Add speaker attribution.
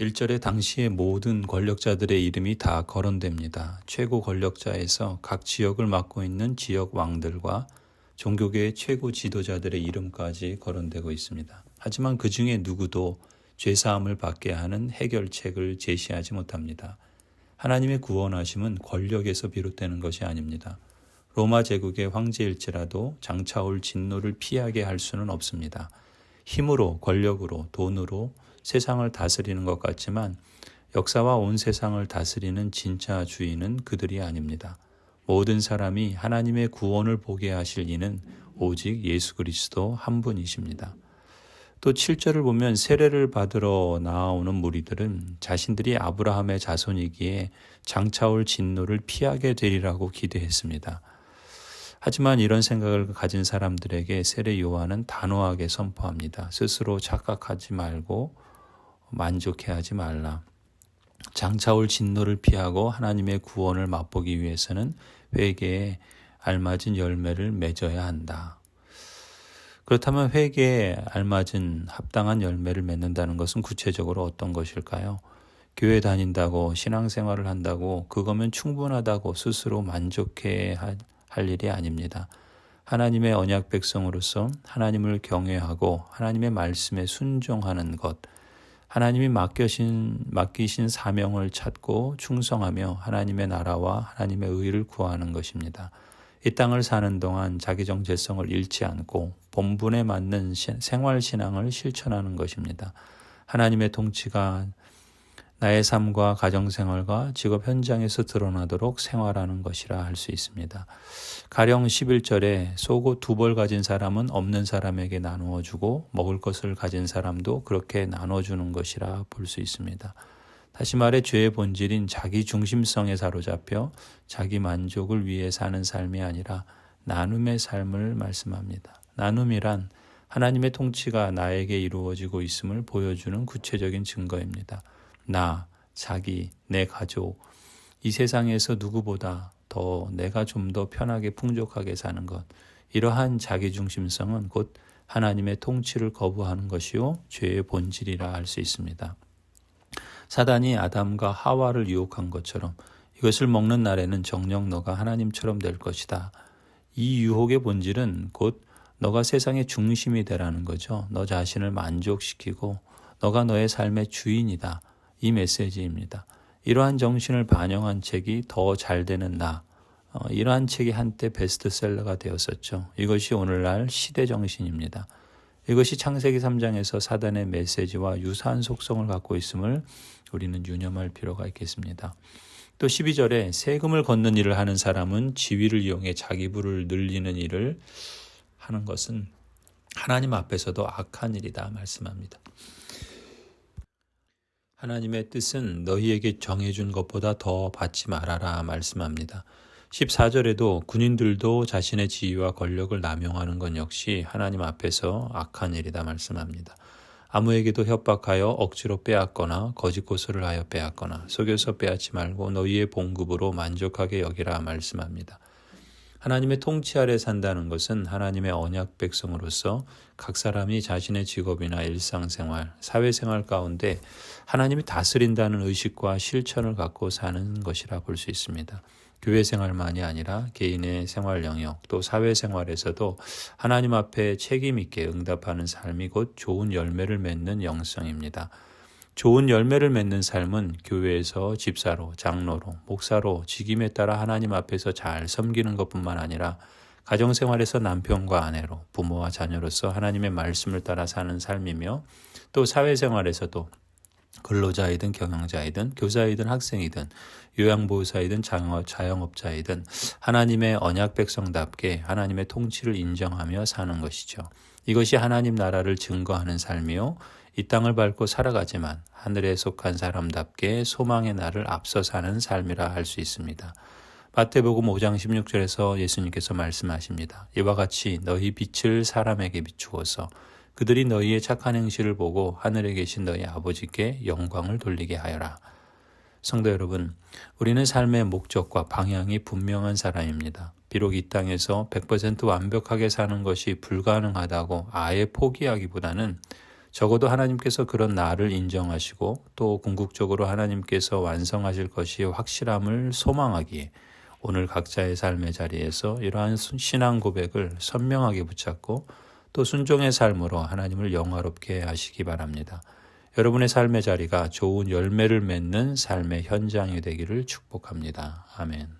Speaker 1: 1절에 당시의 모든 권력자들의 이름이 다 거론됩니다. 최고 권력자에서 각 지역을 맡고 있는 지역 왕들과 종교계의 최고 지도자들의 이름까지 거론되고 있습니다. 하지만 그 중에 누구도 죄사함을 받게 하는 해결책을 제시하지 못합니다. 하나님의 구원하심은 권력에서 비롯되는 것이 아닙니다. 로마 제국의 황제일지라도 장차올 진노를 피하게 할 수는 없습니다. 힘으로, 권력으로, 돈으로 세상을 다스리는 것 같지만 역사와 온 세상을 다스리는 진짜 주인은 그들이 아닙니다. 모든 사람이 하나님의 구원을 보게 하실 이는 오직 예수 그리스도 한 분이십니다. 또 7절을 보면 세례를 받으러 나아오는 무리들은 자신들이 아브라함의 자손이기에 장차올 진노를 피하게 되리라고 기대했습니다. 하지만 이런 생각을 가진 사람들에게 세례 요한은 단호하게 선포합니다. 스스로 착각하지 말고 만족해하지 말라. 장차올 진노를 피하고 하나님의 구원을 맛보기 위해서는 회개에 알맞은 열매를 맺어야 한다. 그렇다면 회개에 알맞은 합당한 열매를 맺는다는 것은 구체적으로 어떤 것일까요? 교회 다닌다고 신앙생활을 한다고 그거면 충분하다고 스스로 만족해 할 일이 아닙니다. 하나님의 언약 백성으로서 하나님을 경외하고 하나님의 말씀에 순종하는 것, 하나님이 맡기신 사명을 찾고 충성하며 하나님의 나라와 하나님의 의를 구하는 것입니다. 이 땅을 사는 동안 자기 정체성을 잃지 않고 본분에 맞는 생활신앙을 실천하는 것입니다. 하나님의 통치가 나의 삶과 가정생활과 직업 현장에서 드러나도록 생활하는 것이라 할 수 있습니다. 가령 11절에 속옷 2벌 가진 사람은 없는 사람에게 나누어 주고 먹을 것을 가진 사람도 그렇게 나눠주는 것이라 볼 수 있습니다. 다시 말해 죄의 본질인 자기 중심성에 사로잡혀 자기 만족을 위해 사는 삶이 아니라 나눔의 삶을 말씀합니다. 나눔이란 하나님의 통치가 나에게 이루어지고 있음을 보여주는 구체적인 증거입니다. 나, 자기, 내 가족, 이 세상에서 누구보다 더 내가 좀 더 편하게 풍족하게 사는 것, 이러한 자기중심성은 곧 하나님의 통치를 거부하는 것이요 죄의 본질이라 할 수 있습니다. 사단이 아담과 하와를 유혹한 것처럼 이것을 먹는 날에는 정녕 너가 하나님처럼 될 것이다. 이 유혹의 본질은 곧 너가 세상의 중심이 되라는 거죠. 너 자신을 만족시키고 너가 너의 삶의 주인이다. 이 메시지입니다. 이러한 정신을 반영한 책이 더 잘 되는 나, 이러한 책이 한때 베스트셀러가 되었었죠. 이것이 오늘날 시대 정신입니다. 이것이 창세기 3장에서 사단의 메시지와 유사한 속성을 갖고 있음을 우리는 유념할 필요가 있겠습니다. 또 12절에 세금을 걷는 일을 하는 사람은 지위를 이용해 자기 부를 늘리는 일을 하는 것은 하나님 앞에서도 악한 일이다 말씀합니다. 하나님의 뜻은 너희에게 정해준 것보다 더 받지 말아라 말씀합니다. 14절에도 군인들도 자신의 지위와 권력을 남용하는 것 역시 하나님 앞에서 악한 일이다 말씀합니다. 아무에게도 협박하여 억지로 빼앗거나 거짓 고소를 하여 빼앗거나 속여서 빼앗지 말고 너희의 봉급으로 만족하게 여기라 말씀합니다. 하나님의 통치 아래 산다는 것은 하나님의 언약 백성으로서 각 사람이 자신의 직업이나 일상생활, 사회생활 가운데 하나님이 다스린다는 의식과 실천을 갖고 사는 것이라 볼 수 있습니다. 교회 생활만이 아니라 개인의 생활 영역 또 사회생활에서도 하나님 앞에 책임 있게 응답하는 삶이 곧 좋은 열매를 맺는 영성입니다. 좋은 열매를 맺는 삶은 교회에서 집사로, 장로로, 목사로 직임에 따라 하나님 앞에서 잘 섬기는 것뿐만 아니라 가정생활에서 남편과 아내로, 부모와 자녀로서 하나님의 말씀을 따라 사는 삶이며 또 사회생활에서도 근로자이든 경영자이든 교사이든 학생이든 요양보호사이든 자영업자이든 하나님의 언약 백성답게 하나님의 통치를 인정하며 사는 것이죠. 이것이 하나님 나라를 증거하는 삶이요 이 땅을 밟고 살아가지만 하늘에 속한 사람답게 소망의 날을 앞서 사는 삶이라 할 수 있습니다. 마태복음 5장 16절에서 예수님께서 말씀하십니다. 이와 같이 너희 빛을 사람에게 비추어서 그들이 너희의 착한 행실을 보고 하늘에 계신 너희 아버지께 영광을 돌리게 하여라. 성도 여러분, 우리는 삶의 목적과 방향이 분명한 사람입니다. 비록 이 땅에서 100% 완벽하게 사는 것이 불가능하다고 아예 포기하기보다는 적어도 하나님께서 그런 나를 인정하시고 또 궁극적으로 하나님께서 완성하실 것이 확실함을 소망하기에 오늘 각자의 삶의 자리에서 이러한 신앙 고백을 선명하게 붙잡고 또 순종의 삶으로 하나님을 영화롭게 하시기 바랍니다. 여러분의 삶의 자리가 좋은 열매를 맺는 삶의 현장이 되기를 축복합니다. 아멘.